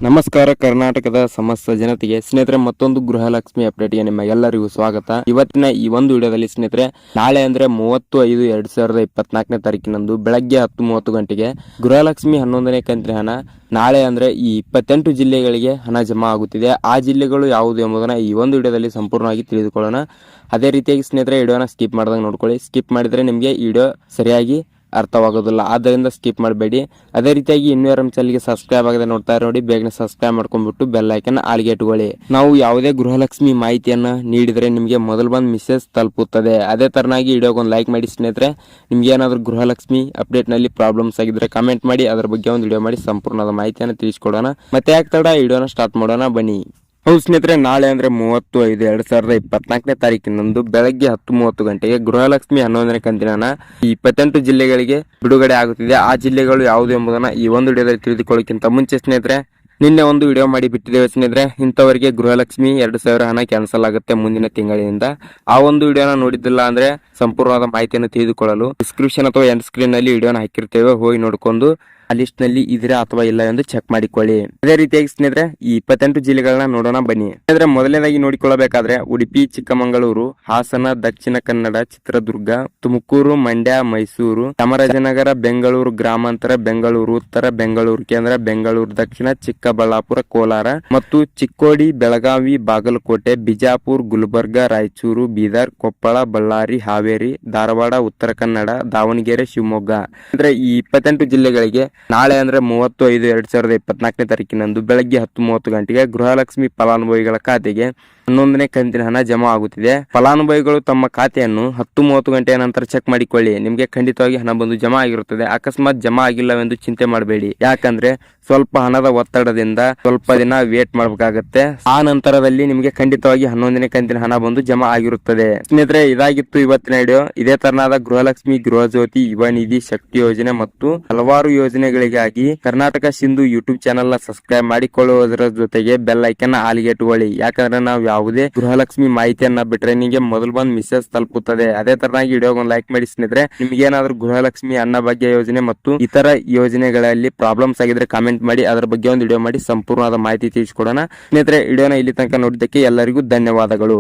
ನಮಸ್ಕಾರ ಕರ್ನಾಟಕದ ಸಮಸ್ತ ಜನತೆಗೆ ಸ್ನೇಹಿತರೆ ಮತ್ತೊಂದು ಗೃಹಲಕ್ಷ್ಮಿ ಅಪ್ಡೇಟ್ಗೆ ನಿಮ್ಮ ಎಲ್ಲರಿಗೂ ಸ್ವಾಗತ. ಇವತ್ತಿನ ಈ ಒಂದು ವಿಡಿಯೋದಲ್ಲಿ ಸ್ನೇಹಿತರೆ ನಾಳೆ ಅಂದ್ರೆ 30/5/2024ನೇ ತಾರೀಕಿನಂದು ಬೆಳಗ್ಗೆ 10:30 ಗಂಟೆಗೆ ಗೃಹಲಕ್ಷ್ಮಿ 11ನೇ ಕಂತಿನ ಹಣ ನಾಳೆ ಅಂದ್ರೆ ಈ 28 ಜಿಲ್ಲೆಗಳಿಗೆ ಹಣ ಜಮಾ ಆಗುತ್ತಿದೆ. ಆ ಜಿಲ್ಲೆಗಳು ಯಾವುದು ಎಂಬುದನ್ನ ಈ ಒಂದು ವಿಡಿಯೋದಲ್ಲಿ ಸಂಪೂರ್ಣವಾಗಿ ತಿಳಿದುಕೊಳ್ಳೋಣ. ಅದೇ ರೀತಿಯಾಗಿ ಸ್ನೇಹಿತರೆ ವಿಡಿಯೋನ ಸ್ಕಿಪ್ ಮಾಡಿದಾಗ ನೋಡ್ಕೊಳ್ಳಿ. ಸ್ಕಿಪ್ ಮಾಡಿದ್ರೆ ನಿಮಗೆ ಈ ವಿಡಿಯೋ ಸರಿಯಾಗಿ ಅರ್ಥವಾಗೋದಿಲ್ಲ, ಆದ್ದರಿಂದ ಸ್ಕಿಪ್ ಮಾಡಬೇಡಿ. ಅದೇ ರೀತಿಯಾಗಿ ಇನ್ನೂ ಯಾರು ಚಾನಲ್ಗೆ ಸಬ್ಸ್ಕ್ರೈಬ್ ಆಗದೆ ನೋಡ್ತಾ ನೋಡಿ, ಬೇಗನೆ ಸಬ್ಸ್ಕ್ರೈಬ್ ಮಾಡ್ಕೊಂಡ್ಬಿಟ್ಟು ಬೆಲ್ ಐಕನ್ ಆಲ್ಗೆ ಇಟ್ಕೊಳ್ಳಿ. ನಾವು ಯಾವುದೇ ಗೃಹಲಕ್ಷ್ಮಿ ಮಾಹಿತಿಯನ್ನ ನೀಡಿದ್ರೆ ನಿಮಗೆ ಮೊದಲು ಬಂದು ಮೆಸೇಜ್ ತಲುಪುತ್ತದೆ. ಅದೇ ತರನಾಗಿ ವಿಡಿಯೋಗೆ ಒಂದು ಲೈಕ್ ಮಾಡಿ ಸ್ನೇಹಿತರೆ. ನಿಮ್ಗೆ ಏನಾದರೂ ಗೃಹಲಕ್ಷ್ಮಿ ಅಪ್ಡೇಟ್ ನಲ್ಲಿ ಪ್ರಾಬ್ಲಮ್ಸ್ ಆಗಿದ್ರೆ ಕಮೆಂಟ್ ಮಾಡಿ, ಅದರ ಬಗ್ಗೆ ಒಂದು ವಿಡಿಯೋ ಮಾಡಿ ಸಂಪೂರ್ಣವಾದ ಮಾಹಿತಿಯನ್ನು ತಿಳಿಸ್ಕೊಡೋಣ. ಮತ್ತೆ ಯಾಕೆ ತಡ, ವಿಡಿಯೋನ ಸ್ಟಾರ್ಟ್ ಮಾಡೋಣ ಬನ್ನಿ. ಹೌದು ಸ್ನೇಹಿತರೆ, ನಾಳೆ ಅಂದ್ರೆ 30/5/2024ನೇ ತಾರೀಕಿನಂದು ಬೆಳಗ್ಗೆ 10:30 ಗಂಟೆಗೆ ಗೃಹಲಕ್ಷ್ಮಿ 11ನೇ ಕಂತಿನ ಹಣ ಈ 28 ಜಿಲ್ಲೆಗಳಿಗೆ ಬಿಡುಗಡೆ ಆಗುತ್ತಿದೆ. ಆ ಜಿಲ್ಲೆಗಳು ಯಾವುದು ಎಂಬುದನ್ನ ಈ ಒಂದು ವಿಡಿಯೋದಲ್ಲಿ ತಿಳಿದುಕೊಳ್ಳೋಕ್ಕಿಂತ ಮುಂಚೆ ಸ್ನೇಹಿತರೆ, ನಿನ್ನೆ ಒಂದು ವಿಡಿಯೋ ಮಾಡಿ ಬಿಟ್ಟಿದ್ದೇವೆ ಸ್ನೇಹಿತರೆ. ಇಂಥವರಿಗೆ ಗೃಹಲಕ್ಷ್ಮಿ 2,000 ಹಣ ಕ್ಯಾನ್ಸಲ್ ಆಗುತ್ತೆ ಮುಂದಿನ ತಿಂಗಳಿನಿಂದ. ಆ ಒಂದು ವಿಡಿಯೋನ ನೋಡಿದ್ದಿಲ್ಲ ಅಂದ್ರೆ ಸಂಪೂರ್ಣವಾದ ಮಾಹಿತಿಯನ್ನು ತಿಳಿದುಕೊಳ್ಳಲು ಡಿಸ್ಕ್ರಿಪ್ಷನ್ ಅಥವಾ ಎಂಡ್ ಸ್ಕ್ರೀನ್ ನಲ್ಲಿ ವಿಡಿಯೋನ ಹಾಕಿರ್ತೇವೆ, ಹೋಗಿ ನೋಡ್ಕೊಂಡು ಆ ಲಿಸ್ಟ್ ನಲ್ಲಿ ಇದೆಯಾ ಅಥವಾ ಇಲ್ಲ ಎಂದು ಚೆಕ್ ಮಾಡಿಕೊಳ್ಳಿ. ಅದೇ ರೀತಿಯಾಗಿ ಸ್ನೇಹಿತರೆ ಈ 28 ಜಿಲ್ಲೆಗಳನ್ನ ನೋಡೋಣ ಬನ್ನಿ. ಸ್ನೇಹಿತರೆ ಮೊದಲನೇದಾಗಿ ನೋಡಿಕೊಳ್ಳಬೇಕಾದ್ರೆ ಉಡುಪಿ, ಚಿಕ್ಕಮಗಳೂರು, ಹಾಸನ, ದಕ್ಷಿಣ ಕನ್ನಡ, ಚಿತ್ರದುರ್ಗ, ತುಮಕೂರು, ಮಂಡ್ಯ, ಮೈಸೂರು, ಚಾಮರಾಜನಗರ, ಬೆಂಗಳೂರು ಗ್ರಾಮಾಂತರ, ಬೆಂಗಳೂರು ಉತ್ತರ, ಬೆಂಗಳೂರು ಕೇಂದ್ರ, ಬೆಂಗಳೂರು ದಕ್ಷಿಣ, ಚಿಕ್ಕಬಳ್ಳಾಪುರ, ಕೋಲಾರ ಮತ್ತು ಚಿಕ್ಕೋಡಿ, ಬೆಳಗಾವಿ, ಬಾಗಲಕೋಟೆ, ಬಿಜಾಪುರ, ಗುಲ್ಬರ್ಗ, ರಾಯಚೂರು, ಬೀದರ್, ಕೊಪ್ಪಳ, ಬಳ್ಳಾರಿ, ಹಾವೇರಿ, ಧಾರವಾಡ, ಉತ್ತರ ಕನ್ನಡ, ದಾವಣಗೆರೆ, ಶಿವಮೊಗ್ಗ. ಅಂದ್ರೆ ಈ 28 ಜಿಲ್ಲೆಗಳಿಗೆ ನಾಳೆ ಅಂದ್ರೆ 30/5/2024ನೇ ತಾರೀಕಿನಂದು ಬೆಳಗ್ಗೆ 10:30 ಗಂಟೆಗೆ ಗೃಹಲಕ್ಷ್ಮಿ ಫಲಾನುಭವಿಗಳ ಖಾತೆಗೆ 11ನೇ ಕಂತಿನ ಹಣ ಜಮಾ ಆಗುತ್ತಿದೆ. ಫಲಾನುಭವಿಗಳು ತಮ್ಮ ಖಾತೆಯನ್ನು 10:30 ಗಂಟೆಯ ನಂತರ ಚೆಕ್ ಮಾಡಿಕೊಳ್ಳಿ. ನಿಮಗೆ ಖಂಡಿತವಾಗಿ ಹಣ ಬಂದು ಜಮಾ ಆಗಿರುತ್ತದೆ. ಅಕಸ್ಮಾತ್ ಜಮಾ ಆಗಿಲ್ಲವೆಂದು ಚಿಂತೆ ಮಾಡಬೇಡಿ, ಯಾಕಂದ್ರೆ ಸ್ವಲ್ಪ ಹಣದ ಒತ್ತಡದಿಂದ ಸ್ವಲ್ಪ ದಿನ ವೇಟ್ ಮಾಡಬೇಕಾಗತ್ತೆ. ಆ ನಂತರದಲ್ಲಿ ನಿಮಗೆ ಖಂಡಿತವಾಗಿ 11ನೇ ಕಂತಿನ ಹಣ ಬಂದು ಜಮಾ ಆಗಿರುತ್ತದೆ. ಸ್ನೇಹಿತರೆ ಇದಾಗಿತ್ತು ಇವತ್ತಿನ ವಿಡಿಯೋ. ಇದೇ ತರನಾದ ಗೃಹಲಕ್ಷ್ಮಿ, ಗೃಹಜ್ಯೋತಿ, ಯುವ ನಿಧಿ, ಶಕ್ತಿ ಯೋಜನೆ ಮತ್ತು ಹಲವಾರು ಯೋಜನೆಗಳಿಗಾಗಿ ಕರ್ನಾಟಕ ಸಿಂಧು ಯೂಟ್ಯೂಬ್ ಚಾನೆಲ್ ನ ಸಬ್ಸ್ಕ್ರೈಬ್ ಮಾಡಿಕೊಳ್ಳುವುದರ ಜೊತೆಗೆ ಬೆಲ್ ಐಕನ್ ಆಲ್ಗೆ ಇಟ್ಟುಕೊಳ್ಳಿ. ಯಾಕಂದ್ರೆ ನಾವು ಯಾವುದೇ ಗೃಹಲಕ್ಷ್ಮಿ ಮಾಹಿತಿಯನ್ನ ಬಿಟ್ರೆ ನಿಮಗೆ ಮೊದಲು ಬಂದು ಮೆಸೇಜ್ ತಲುಪುತ್ತದೆ. ಅದೇ ತರನಾಗಿ ವಿಡಿಯೋಗೆ ಒಂದು ಲೈಕ್ ಮಾಡಿ ಸ್ನೇಹಿತರೆ. ನಿಮ್ಗೆ ಏನಾದ್ರು ಗೃಹಲಕ್ಷ್ಮಿ ಅನ್ನಭಾಗ್ಯ ಯೋಜನೆ ಮತ್ತು ಇತರ ಯೋಜನೆಗಳಲ್ಲಿ ಪ್ರಾಬ್ಲಮ್ಸ್ ಆಗಿದ್ರೆ ಕಾಮೆಂಟ್ ಮಾಡಿ, ಅದರ ಬಗ್ಗೆ ಒಂದು ವಿಡಿಯೋ ಮಾಡಿ ಸಂಪೂರ್ಣವಾದ ಮಾಹಿತಿ ತಿಳಿಸಿಕೊಡೋಣ. ಸ್ನೇಹಿತರೆ ವಿಡಿಯೋನ ಇಲ್ಲಿ ತನಕ ನೋಡಿದ್ದಕ್ಕೆ ಎಲ್ಲರಿಗೂ ಧನ್ಯವಾದಗಳು.